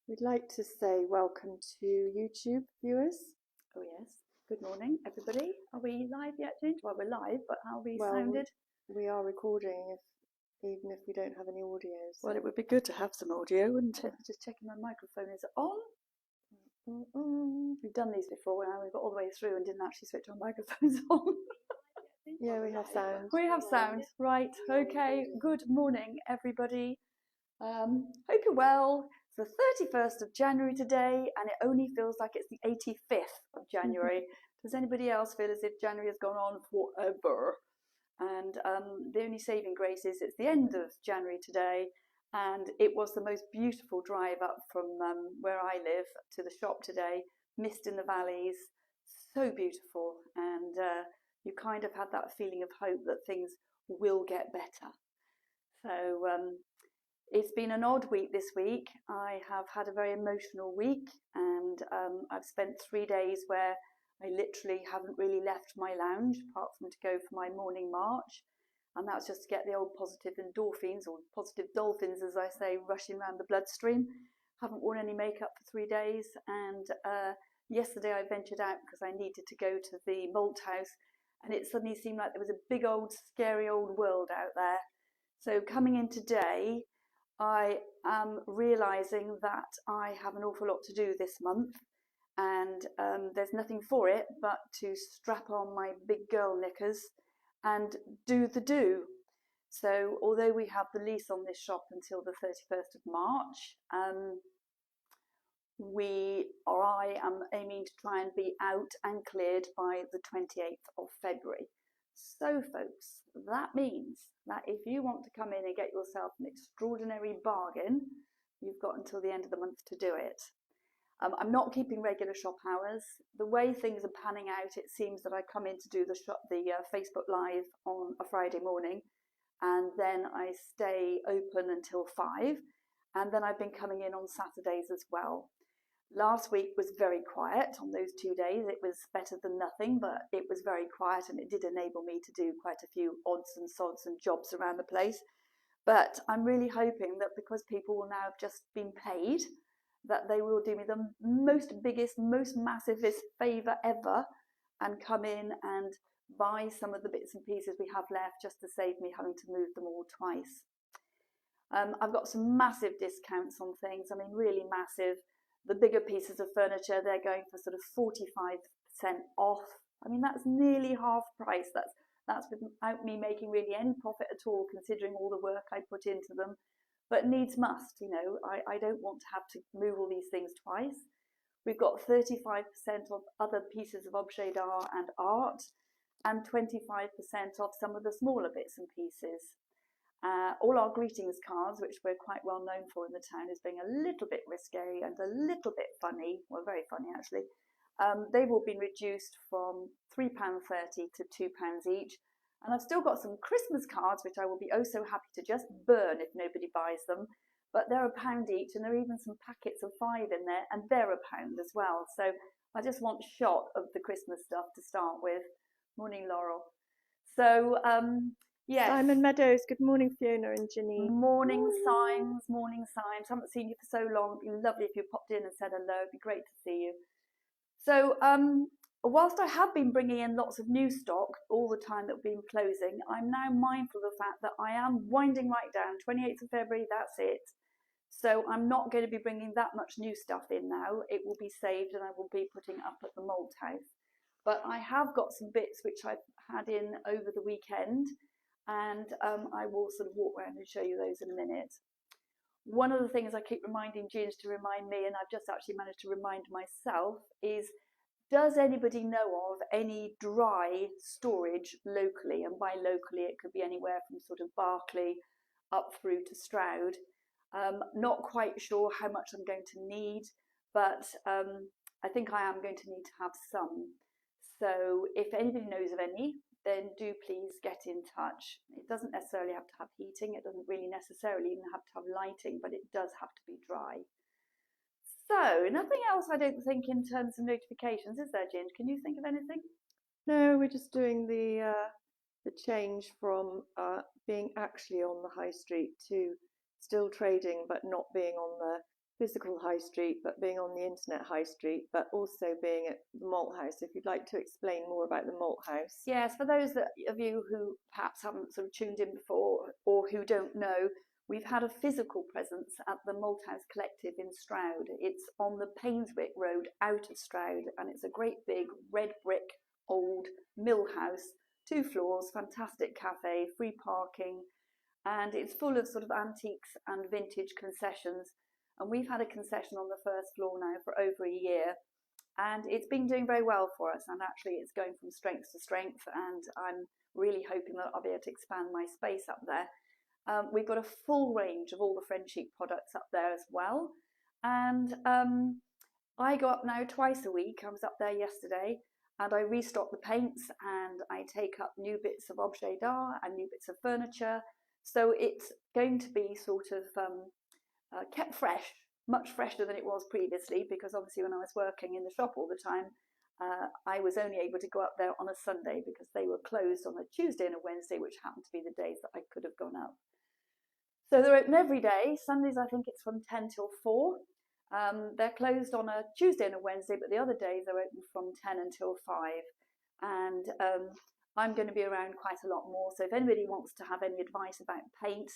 We'd like to say welcome to YouTube viewers. Oh yes, good morning everybody. Are we live yet, Ginge? Well, we're live, but how are we Well, sounded? We are recording even if we don't have any audio. So. Well, it would be good to have some audio, wouldn't it? Just checking my microphone is on. We've done these before now. We got all the way through and didn't actually switch our microphones on. Yeah, we have sound. We have sound, right? Okay. Good morning, everybody. Hope you're well. It's the 31st of January today, and it only feels like it's the 85th of January. Does anybody else feel as if January has gone on forever? And the only saving grace is it's the end of January today, and it was the most beautiful drive up from where I live to the shop today. Mist in the valleys, so beautiful, and you kind of had that feeling of hope that things will get better. So it's been an odd week this week. I have had a very emotional week, and I've spent 3 days where I literally haven't really left my lounge apart from to go for my morning march, and that's just to get the old positive endorphins, or positive dolphins as I say, rushing around the bloodstream. Haven't worn any makeup for 3 days, and yesterday I ventured out because I needed to go to the malt house, and it suddenly seemed like there was a big old scary old world out there. So coming in today, I am realising that I have an awful lot to do this month, and there's nothing for it but to strap on my big girl knickers and do the do. So although we have the lease on this shop until the 31st of March, I am aiming to try and be out and cleared by the 28th of February. So folks, that means that if you want to come in and get yourself an extraordinary bargain, you've got until the end of the month to do it. I'm not keeping regular shop hours. The way things are panning out, it seems that I come in to do the Facebook Live on a Friday morning, and then I stay open until 5, and then I've been coming in on Saturdays as well. Last week was very quiet on those 2 days. It was better than nothing, but it was very quiet, and it did enable me to do quite a few odds and sods and jobs around the place. But I'm really hoping that because people will now have just been paid, that they will do me the biggest, most massivest favour ever and come in and buy some of the bits and pieces we have left just to save me having to move them all twice. I've got some massive discounts on things, I mean really massive. The bigger pieces of furniture, they're going for sort of 45% off. I mean, that's nearly half price. That's without me making really any profit at all, considering all the work I put into them. But needs must, you know, I don't want to have to move all these things twice. We've got 35% of other pieces of objet d'art and art, and 25% off some of the smaller bits and pieces. All our greetings cards, which we're quite well known for in the town as being a little bit risque and a little bit funny, well, very funny actually, they've all been reduced from £3.30 to £2 each. And I've still got some Christmas cards, which I will be oh so happy to just burn if nobody buys them. But they're £1 each, and there are even some packets of 5 in there, and they're £1 as well. So I just want a shot of the Christmas stuff to start with. Morning, Laurel. So, yes. Simon Meadows, good morning, Fiona and Ginny. Morning, Signs, morning, Signs. Haven't seen you for so long. It'd be lovely if you popped in and said hello. It'd be great to see you. So, whilst I have been bringing in lots of new stock all the time that we've been closing, I'm now mindful of the fact that I am winding right down. 28th of February, that's it. So I'm not going to be bringing that much new stuff in now. It will be saved, and I will be putting up at the malt house. But I have got some bits which I've had in over the weekend, and I will sort of walk around and show you those in a minute. One of the things I keep reminding Ginge to remind me, and I've just actually managed to remind myself, is does anybody know of any dry storage locally? And by locally, it could be anywhere from sort of Berkeley up through to Stroud. Not quite sure how much I'm going to need, but I think I am going to need to have some. So if anybody knows of any, then do please get in touch. It doesn't necessarily have to have heating. It doesn't really necessarily even have to have lighting, but it does have to be dry. So nothing else, I don't think, in terms of notifications, is there, Ginge? Can you think of anything? No, we're just doing the change from being actually on the high street to still trading but not being on physical high street, but being on the internet high street, but also being at the malt house. If you'd like to explain more about the malt house. Yes, for those of you who perhaps haven't sort of tuned in before or who don't know, we've had a physical presence at the Malt House Collective in Stroud. It's on the Painswick Road out of Stroud, and it's a great big red brick old mill house, 2 floors, fantastic cafe, free parking, and it's full of sort of antiques and vintage concessions. And we've had a concession on the first floor now for over a year, and it's been doing very well for us, and actually it's going from strength to strength, and I'm really hoping that I'll be able to expand my space up there. We've got a full range of all the Frenchic products up there as well, and I go up now twice a week. I was up there yesterday, and I restock the paints, and I take up new bits of objet d'art and new bits of furniture. So it's going to be sort of kept fresh, much fresher than it was previously, because obviously when I was working in the shop all the time, I was only able to go up there on a Sunday because they were closed on a Tuesday and a Wednesday, which happened to be the days that I could have gone up. So they're open every day. Sundays, I think it's from 10 till 4. They're closed on a Tuesday and a Wednesday, but the other days they're open from 10 until 5. And I'm going to be around quite a lot more. So if anybody wants to have any advice about paint,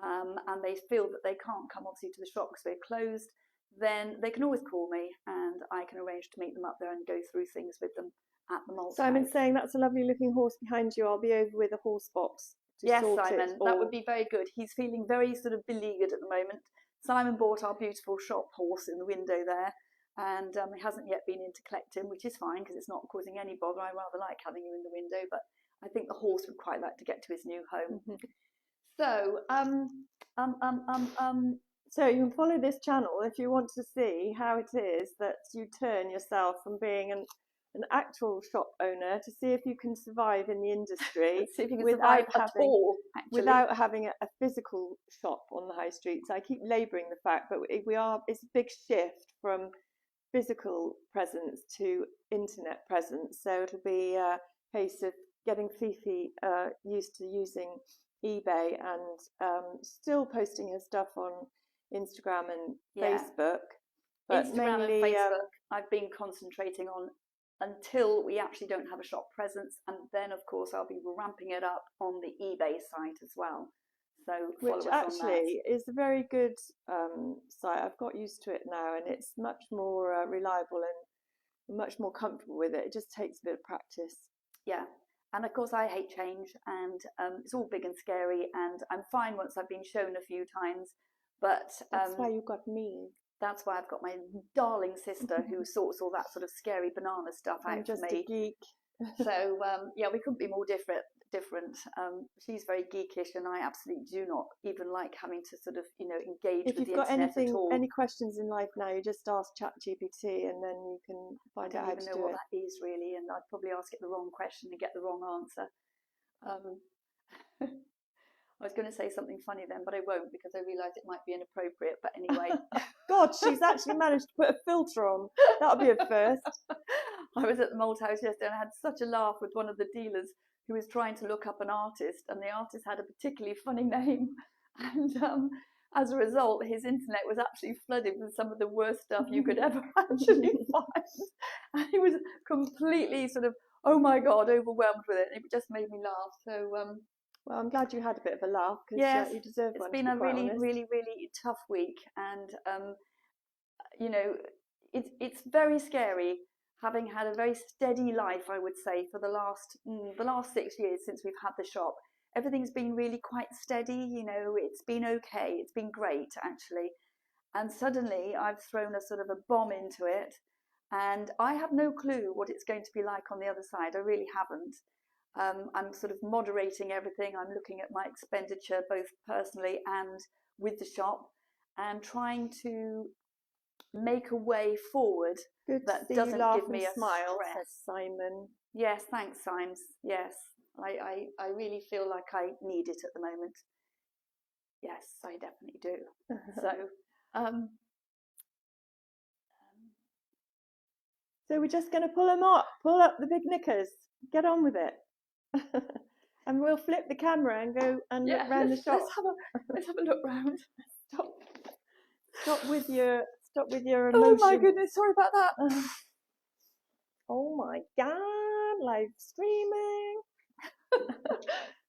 and they feel that they can't come obviously to the shop because they're closed, then they can always call me, and I can arrange to meet them up there and go through things with them at the malt house. Simon's saying that's a lovely looking horse behind you. I'll be over with a horse box. Yes, Simon, that would be very good. He's feeling very sort of beleaguered at the moment. Simon bought our beautiful shop horse in the window there, and he hasn't yet been in to collect him, which is fine because it's not causing any bother. I rather like having him in the window, but I think the horse would quite like to get to his new home. So, so you can follow this channel if you want to see how it is that you turn yourself from being an actual shop owner to see if you can survive in the industry see if you can without survive at all, without having a physical shop on the high street. So I keep labouring the fact, but it's a big shift from physical presence to internet presence. So it'll be a case of getting Fifi used to using eBay and still posting her stuff on Instagram and Facebook. But Instagram mainly, and Facebook I've been concentrating on until we actually don't have a shop presence, and then of course I'll be ramping it up on the eBay site as well. So follow us which actually is a very good site. I've got used to it now, and it's much more reliable and much more comfortable with it. It just takes a bit of practice. Yeah. And of course I hate change, and it's all big and scary, and I'm fine once I've been shown a few times, but that's why you got me. That's why I've got my darling sister who sorts all that sort of scary banana stuff out for me. I'm just a geek. So yeah, we couldn't be more different. She's very geekish, and I absolutely do not even like having to sort of engage with the internet at all. If you've got any questions in life now, you just ask ChatGPT, and then you can find out how to do it. I don't even know what that is really, and I'd probably ask it the wrong question and get the wrong answer. I was going to say something funny then, but I won't because I realise it might be inappropriate. But anyway. God, she's actually managed to put a filter on. That'll be a first. I was at the malt house yesterday and I had such a laugh with one of the dealers who was trying to look up an artist, and the artist had a particularly funny name. And as a result, his internet was actually flooded with some of the worst stuff you could ever actually find. And he was completely sort of, oh my God, overwhelmed with it. And it just made me laugh. So, well, I'm glad you had a bit of a laugh, because yes, you deserve one. It's been a really tough week, and it's very scary having had a very steady life, I would say, for the last 6 years since we've had the shop. Everything's been really quite steady. It's been okay. It's been great actually, and suddenly I've thrown a sort of a bomb into it, and I have no clue what it's going to be like on the other side. I really haven't. I'm sort of moderating everything. I'm looking at my expenditure both personally and with the shop, and trying to make a way forward that doesn't give me a smile, stress. Says Simon. Yes, thanks, Sims. Yes, I really feel like I need it at the moment. Yes, I definitely do. So, so we're just going to pull up the big knickers. Get on with it. And we'll flip the camera and go and look around the shop. Let's have a look round. Stop. Stop with your Oh emotion. my goodness, sorry about that. Oh my God, live streaming.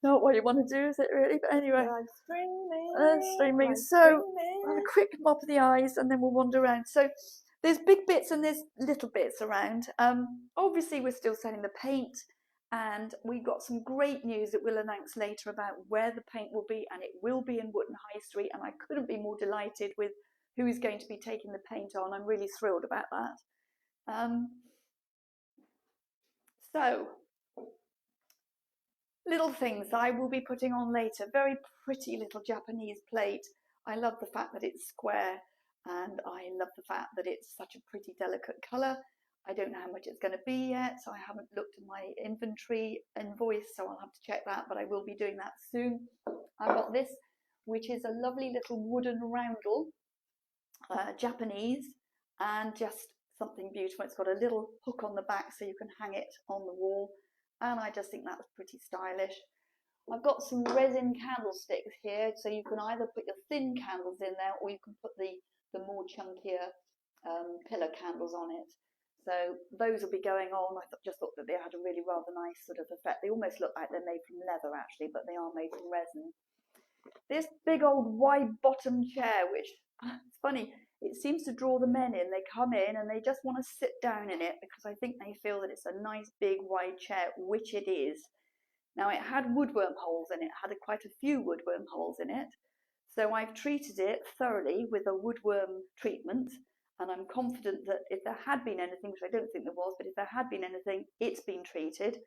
Not what you want to do, is it really? But anyway, Live streaming. streaming. Live So streaming. I'll have a quick mop of the eyes and then we'll wander around. So there's big bits and there's little bits around. Obviously we're still selling the paint, and we've got some great news that we'll announce later about where the paint will be, and it will be in Wotton High Street, and I couldn't be more delighted with who is going to be taking the paint on. I'm really thrilled about that. So little things I will be putting on later. Very pretty little Japanese plate. I love the fact that it's square, and I love the fact that it's such a pretty delicate colour. I don't know how much it's going to be yet, so I haven't looked at my inventory invoice, so I'll have to check that, but I will be doing that soon. I've got this, which is a lovely little wooden roundel, Japanese, and just something beautiful. It's got a little hook on the back so you can hang it on the wall, and I just think that's pretty stylish. I've got some resin candlesticks here, so you can either put your thin candles in there, or you can put the more chunkier pillar candles on it. So those will be going on. I just thought that they had a really rather nice sort of effect. They almost look like they're made from leather actually, but they are made from resin. This big old wide bottom chair, which it's funny, it seems to draw the men in. They come in and they just want to sit down in it because I think they feel that it's a nice big wide chair, which it is. Now it had woodworm holes in it, had quite a few woodworm holes in it. So I've treated it thoroughly with a woodworm treatment, and I'm confident that if there had been anything, which I don't think there was, but if there had been anything, it's been treated.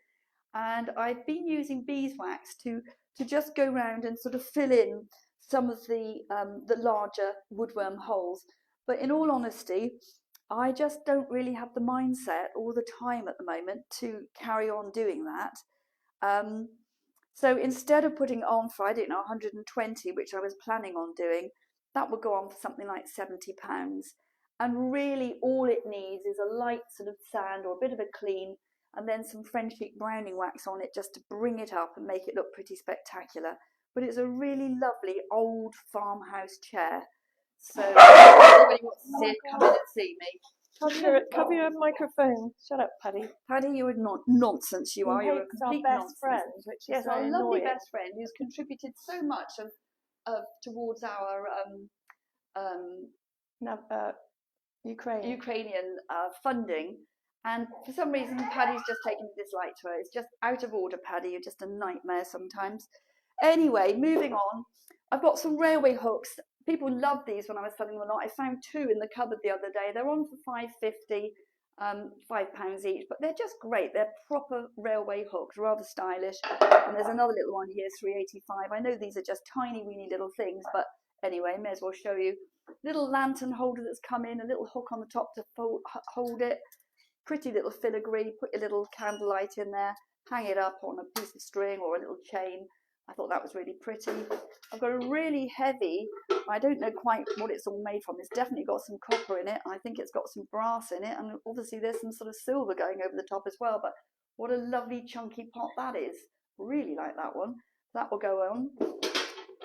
And I've been using beeswax to just go round and sort of fill in some of the larger woodworm holes. But in all honesty, I just don't really have the mindset or the time at the moment to carry on doing that. So instead of putting it on for, I don't know, 120, which I was planning on doing, that would go on for something like £70. And really all it needs is a light sort of sand or a bit of a clean, and then some Frenchic browning wax on it just to bring it up and make it look pretty spectacular. But it's a really lovely old farmhouse chair. So if anybody wants to see it, come in and see me. Cover your microphone. Shut up, Paddy. Paddy, you're not nonsense. You are. You're a complete our best nonsense. friend, which is yes, very our lovely annoying. best friend who's contributed so much of towards our Ukrainian funding. And for some reason, Paddy's just taken a dislike to her. It's just out of order, Paddy. You're just a nightmare sometimes. Anyway, moving on. I've got some railway hooks. People loved these when I was selling them a lot. I found two in the cupboard the other day. They're on for £5.50, £5 each, but they're just great. They're proper railway hooks, rather stylish. And there's another little one here, £3.85. I know these are just tiny, weeny little things, but anyway, may as well show you. Little lantern holder that's come in, a little hook on the top to hold it. Pretty little filigree. Put your little candlelight in there, hang it up on a piece of string or a little chain. I thought that was really pretty. I've got a really heavy, I don't know quite what it's all made from. It's definitely got some copper in it. I think it's got some brass in it, and obviously there's some sort of silver going over the top as well. But what a lovely chunky pot that is. Really like that one. That will go on.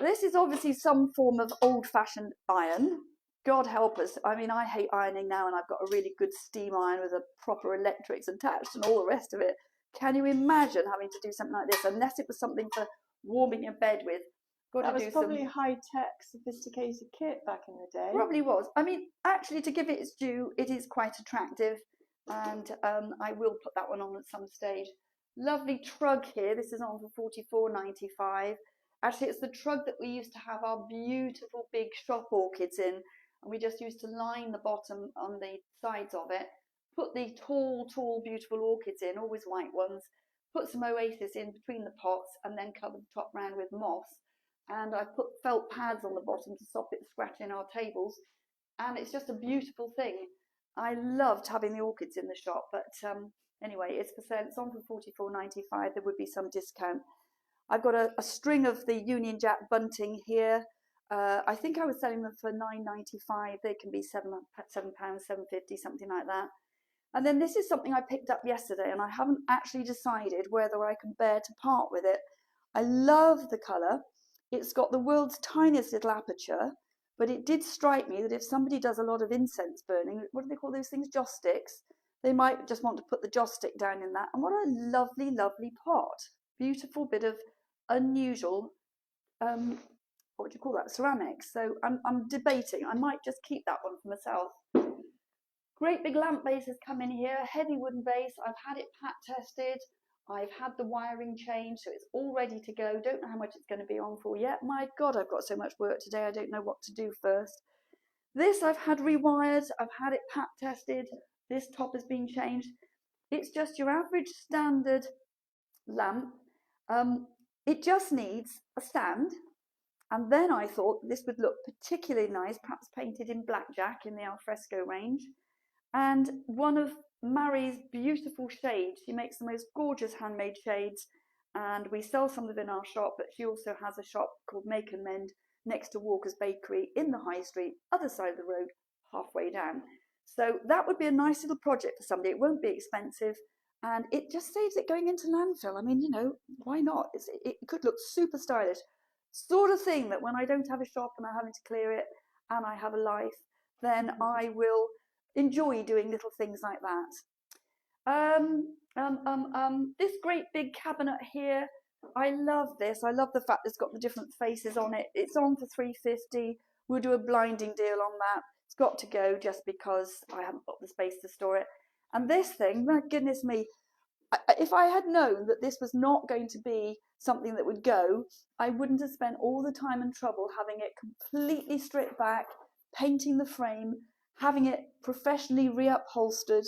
This is obviously some form of old-fashioned iron. God help us. I mean, I hate ironing now, and I've got a really good steam iron with a proper electrics attached and all the rest of it. Can you imagine having to do something like this, unless it was something for warming your bed with? That was probably high-tech, sophisticated kit back in the day. Probably was. I mean, actually, to give it its due, it is quite attractive, and I will put that one on at some stage. Lovely trug here. This is on for £44.95. Actually, it's the trug that we used to have our beautiful big shop orchids in, and we just used to line the bottom on the sides of it, put the tall, beautiful orchids in, always white ones, put some oasis in between the pots, and then cover the top round with moss. And I put felt pads on the bottom to stop it scratching our tables, and it's just a beautiful thing. I loved having the orchids in the shop, but anyway, it's for sale. It's on for £44.95. There would be some discount. I've got a string of the Union Jack bunting here. I think I was selling them for £9.95. They can be £7, £7.50, something like that. And then this is something I picked up yesterday, and I haven't actually decided whether I can bear to part with it. I love the colour. It's got the world's tiniest little aperture, But it did strike me that if somebody does a lot of incense burning, what do they call those things? Joss sticks. They might just want to put the joss stick down in that. And what a lovely, lovely pot. Beautiful bit of unusual, what do you call that? Ceramics. So I'm debating. I might just keep that one for myself. Great big lamp base has come in here, heavy wooden base. I've had it pat tested. I've had the wiring changed, so it's all ready to go. Don't know how much it's going to be on for yet. My God, I've got so much work today. I don't know what to do first. This I've had rewired. I've had it pat tested. This top has been changed. It's just your average standard lamp. It just needs a stand. And then I thought this would look particularly nice, perhaps painted in blackjack in the alfresco range. And one of Marie's beautiful shades, she makes the most gorgeous handmade shades, and we sell some of them in our shop, but she also has a shop called Make and Mend next to Walker's Bakery in the high street, other side of the road, halfway down. So that would be a nice little project for somebody. It won't be expensive, and it just saves it going into landfill. I mean, you know, why not? It could look super stylish. Sort of thing that when I don't have a shop and I'm having to clear it and I have a life, then I will enjoy doing little things like that. This great big cabinet here, I love this. I love the fact it's got the different faces on it. It's on for £3.50. We'll do a blinding deal on that. It's got to go just because I haven't got the space to store it. And this thing, my goodness me, if I had known that this was not going to be something that would go, I wouldn't have spent all the time and trouble having it completely stripped back, painting the frame, having it professionally reupholstered,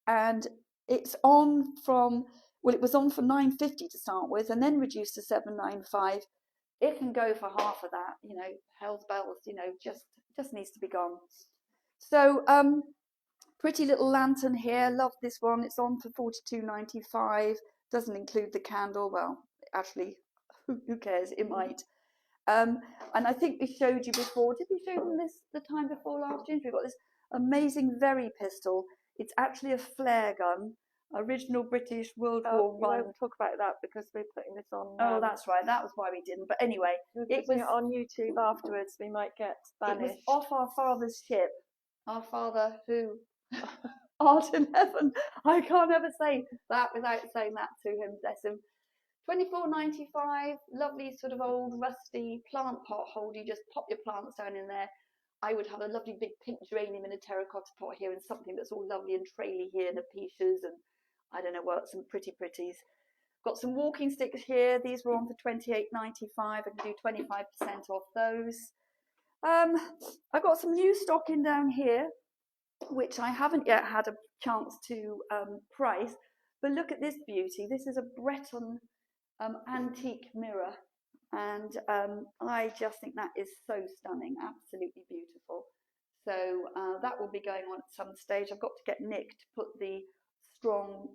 and it's on from, well, it was on for £9.50 to start with and then reduced to £7.95. It can go for half of that, you know, hell's bells, you know, just needs to be gone. So pretty little lantern here, love this one. It's on for £42.95, doesn't include the candle. Well, actually, who cares, it might. And I think we showed you before, did we show them this the time before last year? We've got this amazing Very pistol. It's actually a flare gun, original British World War One. We won't talk about that because we're putting this on. Oh, that's right. That was why we didn't. But anyway, it was on YouTube afterwards. We might get banished. It was off our father's ship. Our father, who art in heaven. I can't ever say that without saying that to him. Bless him. £24.95. Lovely sort of old rusty plant pot holder. You just pop your plants down in there. I would have a lovely big pink geranium in a terracotta pot here and something that's all lovely and traily here, and epicias and I don't know what, some pretties. Got some walking sticks here. These were on for £28.95. I can do 25% off those. I've got some new stocking down here, which I haven't yet had a chance to price. But look at this beauty. This is a Breton antique mirror. And I just think that is so stunning, absolutely beautiful. So that will be going on at some stage. I've got to get Nick to put the strong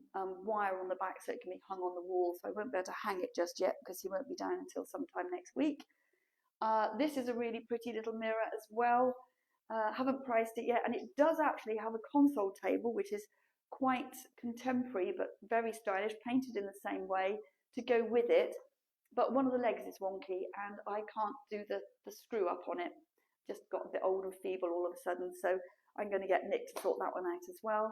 wire on the back so it can be hung on the wall. So I won't be able to hang it just yet because he won't be down until sometime next week. This is a really pretty little mirror as well. Haven't priced it yet. And it does actually have a console table, which is quite contemporary but very stylish, painted in the same way to go with it. But one of the legs is wonky and I can't do the screw up on it. Just got a bit old and feeble all of a sudden, so I'm going to get Nick to sort that one out as well.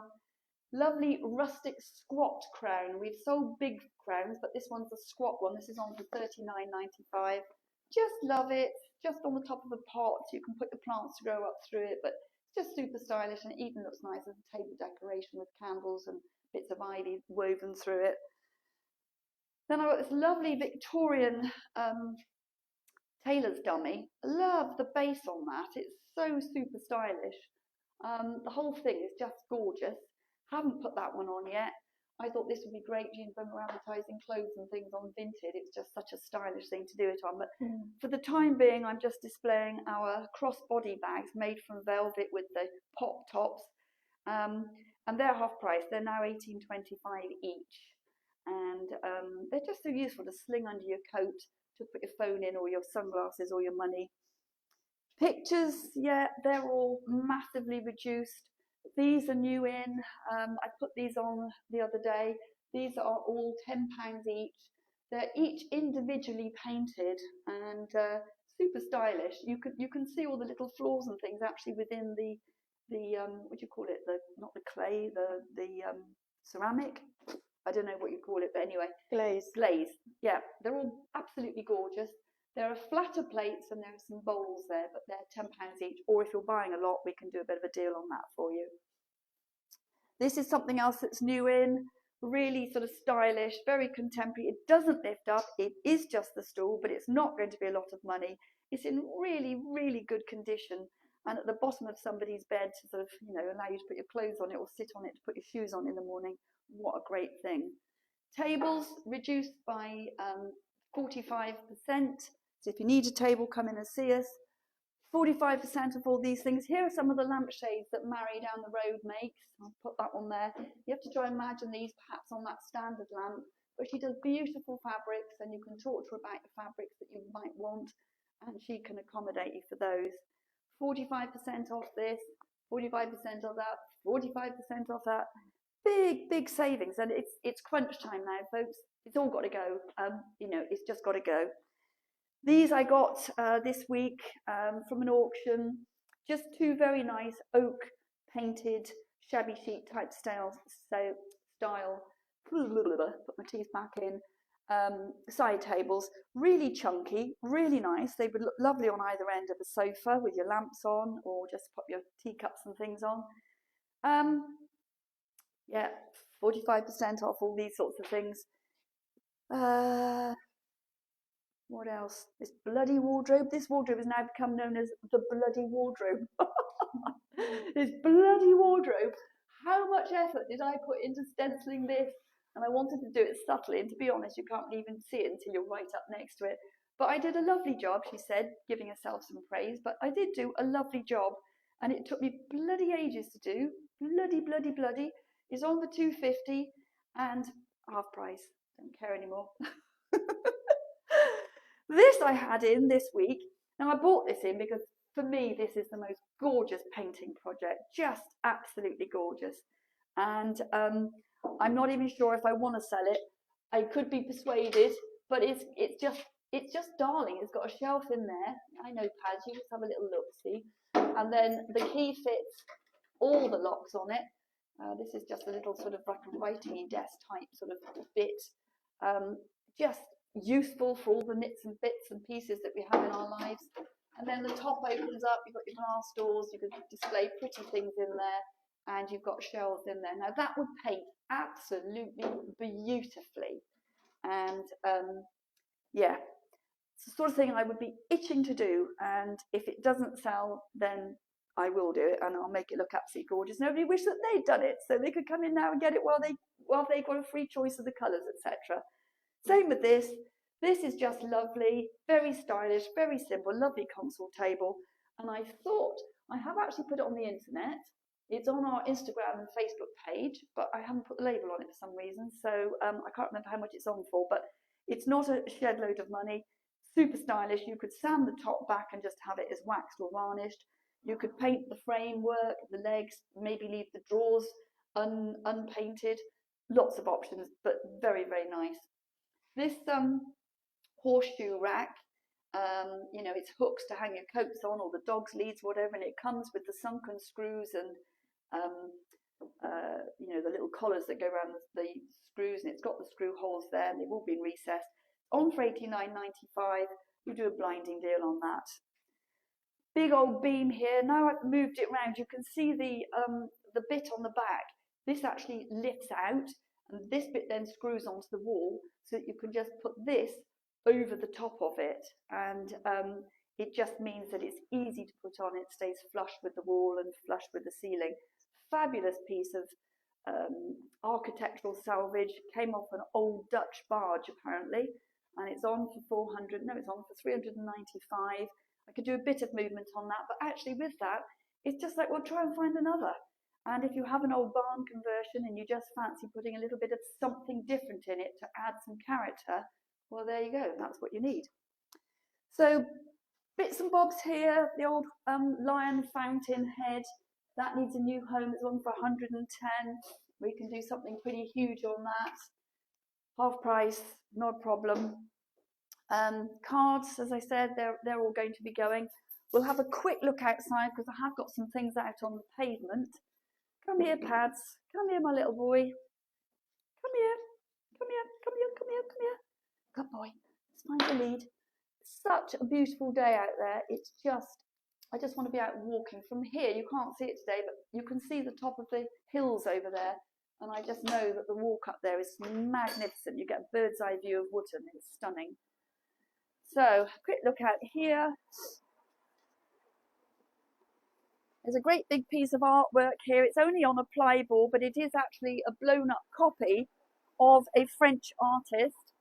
Lovely rustic squat crown. We've sold big crowns, but this one's a squat one. This is on for £39.95. Just love it. Just on the top of a pot, so you can put the plants to grow up through it, but it's just super stylish and it even looks nice as a table decoration with candles and bits of ivy woven through it. Then I've got this lovely Victorian tailor's dummy. I love the base on that. It's so super stylish. The whole thing is just gorgeous. Haven't put that one on yet. I thought this would be great, when we're advertising clothes and things on Vinted. It's just such a stylish thing to do it on. But for the time being, I'm just displaying our crossbody bags made from velvet with the pop tops. And they're half price. They're now £18.25 each. And they're just so useful to sling under your coat, to put your phone in or your sunglasses or your money. Pictures, yeah, they're all massively reduced. These are new in. I put these on the other day. These are all £10 each. They're each individually painted and super stylish. You can see all the little flaws and things actually within the what do you call it? Not the clay, the ceramic. I don't know what you call it, but anyway, glaze. Yeah, they're all absolutely gorgeous. There are flatter plates and there are some bowls there, but they're £10 each. Or if you're buying a lot, we can do a bit of a deal on that for you. This is something else that's new in, really sort of stylish, very contemporary. It doesn't lift up. It is just the stool, but it's not going to be a lot of money. It's in really, really good condition. And at the bottom of somebody's bed to sort of, you know, allow you to put your clothes on it or sit on it to put your shoes on in the morning. What a great thing. Tables reduced by 45%. So if you need a table, come in and see us. 45% of all these things. Here are some of the lampshades that Mary down the road makes. I'll put that on there. You have to try and imagine these perhaps on that standard lamp. But she does beautiful fabrics, and you can talk to her about the fabrics that you might want, and she can accommodate you for those. 45% off this, 45% off that, 45% off that. Big savings, and it's crunch time now, folks. It's all got to go. You know, it's just got to go. These I got this week from an auction. Just two very nice oak painted shabby chic type style. Put my teeth back in. Side tables, really chunky, really nice. They would look lovely on either end of a sofa with your lamps on, or just put your teacups and things on. Yeah, 45% off all these sorts of things. What else? This bloody wardrobe. This wardrobe has now become known as the bloody wardrobe. This bloody wardrobe. How much effort did I put into stenciling this? And I wanted to do it subtly, and to be honest, you can't even see it until you're right up next to it. But I did a lovely job, she said, giving herself some praise. But I did do a lovely job, and it took me bloody ages to do. Bloody. It's on for £2.50 and half price. Don't care anymore. This I had in this week. Now I bought this in because for me this is the most gorgeous painting project, just absolutely gorgeous. And I'm not even sure if I want to sell it. I could be persuaded, but it's just darling. It's got a shelf in there. I know, Paz, you just have a little look, see. And then the key fits all the locks on it. This is just a little sort of like a writing desk type sort of bit. Just useful for all the nits and bits and pieces that we have in our lives. And then the top opens up, you've got your glass doors, you can display pretty things in there, and you've got shelves in there. Now that would paint absolutely beautifully. And yeah, it's the sort of thing I would be itching to do, and if it doesn't sell, then I will do it, and I'll make it look absolutely gorgeous. Nobody wished that they'd done it, so they could come in now and get it while they got a free choice of the colours, etc. Same with this. This is just lovely, very stylish, very simple, lovely console table. And I thought, I have actually put it on the internet. It's on our Instagram and Facebook page, but I haven't put the label on it for some reason. So I can't remember how much it's on for, but it's not a shed load of money. Super stylish. You could sand the top back and just have it as waxed or varnished. You could paint the framework, the legs, maybe leave the drawers unpainted. Lots of options, but very, very nice. This horseshoe rack, you know, it's hooks to hang your coats on or the dog's leads, whatever, and it comes with the sunken screws and, you know, the little collars that go around the screws, and it's got the screw holes there, and they've all been recessed. On for £89.95. You do a blinding deal on that. Big old beam here. Now I've moved it around, you can see the bit on the back. This actually lifts out, and this bit then screws onto the wall, so that you can just put this over the top of it, and it just means that it's easy to put on. It stays flush with the wall and flush with the ceiling. Fabulous piece of architectural salvage. Came off an old Dutch barge apparently, and it's on for it's on for £395. I could do a bit of movement on that, but actually with that, it's just like, well, try and find another. And if you have an old barn conversion and you just fancy putting a little bit of something different in it to add some character, well, there you go, that's what you need. So bits and bobs here. The old lion fountain head, that needs a new home. It's on for 110. We can do something pretty huge on that. Half price, not a problem. Cards, as I said, they're all going to be going. We'll have a quick look outside because I have got some things out on the pavement. Come here, Pads. Come here, my little boy. Come here. Come here. Come here. Come here. Come here. Good boy. Let's find the lead. Such a beautiful day out there. It's just, I just want to be out walking. From here, you can't see it today, but you can see the top of the hills over there. And I just know that the walk up there is magnificent. You get a bird's eye view of Wotton. It's stunning. So, quick look out here. There's a great big piece of artwork here. It's only on a plyboard, but it is actually a blown up copy of a French artist.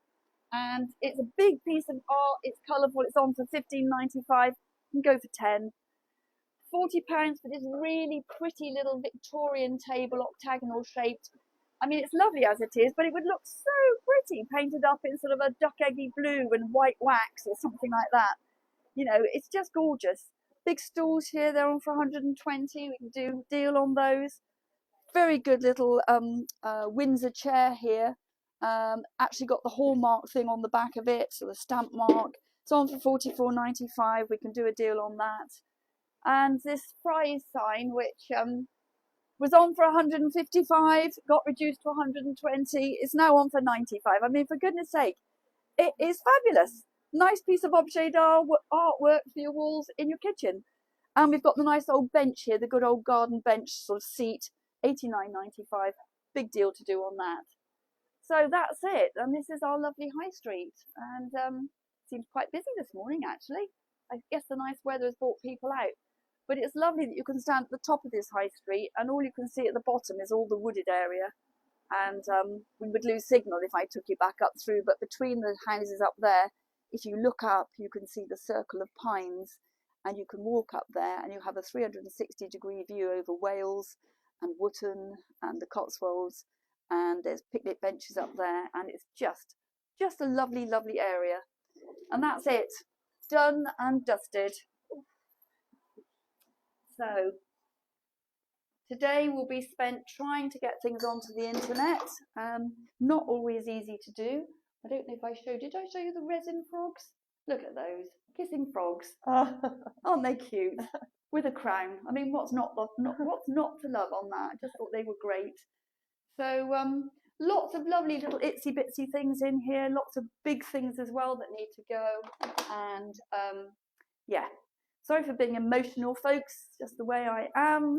And it's a big piece of art. It's colourful. It's on for £15.95. You can go for £10. £40 for this really pretty little Victorian table, octagonal shaped. I mean, it's lovely as it is, but it would look so pretty painted up in sort of a duck eggy blue and white wax or something like that. You know, it's just gorgeous. Big stools here, they're on for 120. We can do a deal on those. Very good little Windsor chair here. Actually got the hallmark thing on the back of it, so the stamp mark. It's on for £44.95. We can do a deal on that. And this prize sign, which was on for 155, got reduced to 120, is now on for 95. I mean, for goodness sake, it is fabulous. Nice piece of objet d'art artwork for your walls in your kitchen. And we've got the nice old bench here, the good old garden bench sort of seat, £89.95. Big deal to do on that. So that's it. And this is our lovely high street. And seems quite busy this morning, actually. I guess the nice weather has brought people out. But it's lovely that you can stand at the top of this high street and all you can see at the bottom is all the wooded area. And we would lose signal if I took you back up through. But between the houses up there, if you look up, you can see the circle of pines and you can walk up there and you have a 360-degree view over Wales and Wotton and the Cotswolds. And there's picnic benches up there and it's just a lovely, lovely area. And that's it. Done and dusted. So today will be spent trying to get things onto the internet. Not always easy to do. I don't know if I showed, did I show you the resin frogs? Look at those, kissing frogs. Aren't they cute? With a crown. I mean, what's not to love on that? I just thought they were great. So lots of lovely little itsy bitsy things in here. Lots of big things as well that need to go. And yeah. Sorry for being emotional, folks, just the way I am.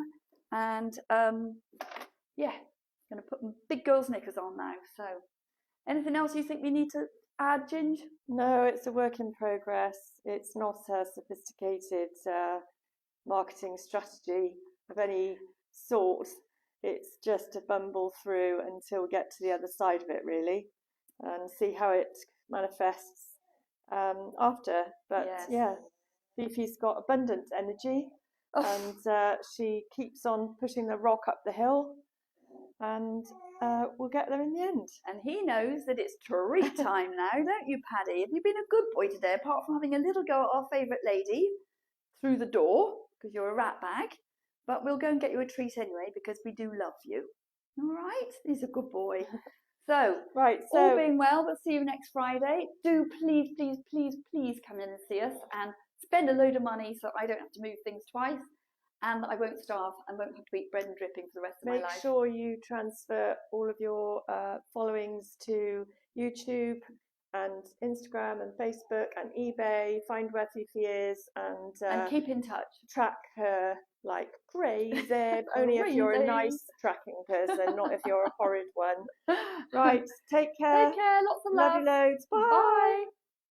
And yeah, going to put big girls' knickers on now. So anything else you think we need to add, Ginge? No, it's a work in progress. It's not a sophisticated marketing strategy of any sort. It's just to bumble through until we get to the other side of it, really, and see how it manifests after. But yes. Yeah. Fifi's got abundant energy and she keeps on pushing the rock up the hill and we'll get there in the end. And he knows that it's treat time now, don't you, Paddy? Have you been a good boy today, apart from having a little go at our favourite lady through the door, because you're a rat bag? But we'll go and get you a treat anyway, because we do love you. All right? He's a good boy. So, right, all being well, we'll see you next Friday. Do please, please, please, please come in and see us and spend a load of money so I don't have to move things twice and I won't starve and won't have to eat bread and dripping for the rest of my life. Make sure you transfer all of your followings to YouTube and Instagram and Facebook and eBay. Find where Fifi is and keep in touch. Track her like crazy. Only if you're a nice tracking person, not if you're a horrid one. Right, take care. Take care, lots of love. Love you loads. Bye. Bye.